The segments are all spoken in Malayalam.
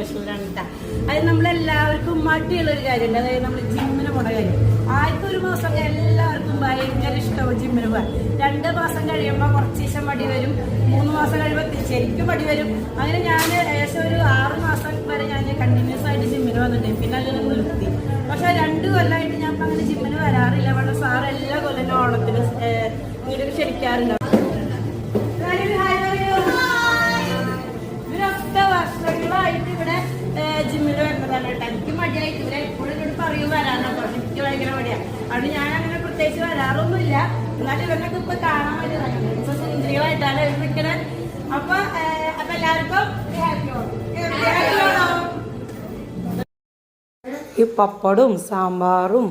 മോട്ടിവേഷനിലാണ് കേട്ടോ. അത് നമ്മളെല്ലാവർക്കും മടിയുള്ളൊരു കാര്യമുണ്ട്, അതായത് നമ്മൾ ജിമ്മിന് പോണ കാര്യം. ആദ്യത്തെ ഒരു മാസമൊക്കെ എല്ലാവർക്കും ഭയങ്കര ഇഷ്ടമാവും ജിമ്മിന് പോകാൻ. 2 മാസം കഴിയുമ്പോൾ കുറച്ച് ദിവസം മടി വരും, 3 മാസം കഴിയുമ്പോൾ ശരിക്കും മടി വരും. അങ്ങനെ ഞാൻ ഏകദേശം ഒരു 6 മാസം വരെ ഞാൻ കണ്ടിന്യൂസ് ആയിട്ട് ജിമ്മിന് വന്നിട്ടുണ്ട്. പിന്നെ അങ്ങനെ നിർത്തി. പക്ഷെ 2 കൊല്ലമായിട്ട് ഞാൻ ഇപ്പം അങ്ങനെ ജിമ്മിന് വരാറില്ല. പക്ഷേ സാറ് എല്ലാ കൊല്ലം ഓണത്തിന് വീട്ടിൽ ക്ഷണിക്കാറുണ്ട്. ഇവരൊക്കെ വർഷങ്ങളായിട്ട് ഇവിടെ ജിമ്മിൽ വരുന്നതാണ് കേട്ടോ. എനിക്ക് മടിയായിട്ട് ഇവരെ എപ്പോഴും എന്നോട് പറയും വരാനോ, എനിക്ക് ഭയങ്കര മടിയാണ്. അതുകൊണ്ട് ഞാൻ അങ്ങനെ പ്രത്യേകിച്ച് വരാറൊന്നുമില്ല. എന്നാലും ഇവരൊക്കെ ഇപ്പൊ കാണാൻ വേണ്ടി സുന്ദരികളായിട്ടാണ് ഇവർ നിൽക്കുന്നത്. അപ്പൊ എല്ലാവർക്കും ഈ പപ്പടും സാമ്പാറും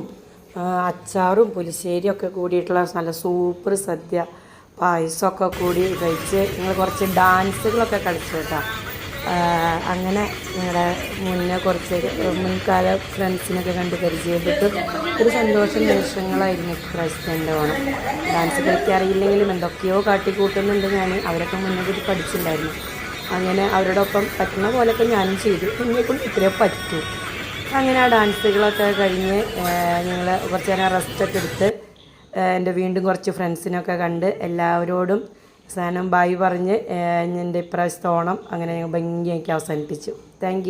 അച്ചാറും പുലിശ്ശേരിയും ഒക്കെ കൂടിയിട്ടുള്ള നല്ല സൂപ്പർ സദ്യ, പായസമൊക്കെ കൂടി കഴിച്ച് ഞങ്ങൾ കുറച്ച് ഡാൻസുകളൊക്കെ കളിച്ചു കേട്ടോ. അങ്ങനെ ഞങ്ങളുടെ മുന്നേ കുറച്ച് മുൻകാല ഫ്രണ്ട്സിനൊക്കെ കണ്ട് പരിചയപ്പെട്ട് ഒരു സന്തോഷ നിമിഷങ്ങളായിരുന്നു ഇപ്രാവശ്യത്തെ എൻ്റെ ഓണം. ഡാൻസ് കളിക്കാറിയില്ലെങ്കിലും എന്തൊക്കെയോ കാട്ടിക്കൂട്ടുന്നുണ്ട് ഞാൻ. അവരൊക്കെ മുന്നേ കൂടി പഠിച്ചിട്ടുണ്ടായിരുന്നു. അങ്ങനെ അവരോടൊപ്പം പറ്റുന്ന പോലെയൊക്കെ ഞാനും ചെയ്തു. എന്നെക്കൊണ്ട് ഇത്രയോ പറ്റൂ. അങ്ങനെ ആ ഡാൻസുകളൊക്കെ കഴിഞ്ഞ് ഞങ്ങൾ കുറച്ച് നേരം റെസ്റ്റൊക്കെ എടുത്ത് എൻ്റെ വീണ്ടും കുറച്ച് ഫ്രണ്ട്സിനൊക്കെ കണ്ട് എല്ലാവരോടും അവസാനം ബായ് പറഞ്ഞ് എൻ്റെ ഇപ്രാവശ്യത്തെ ഓണം അങ്ങനെ ഭംഗിയാക്കി അവസാനിപ്പിച്ചു. Thank you.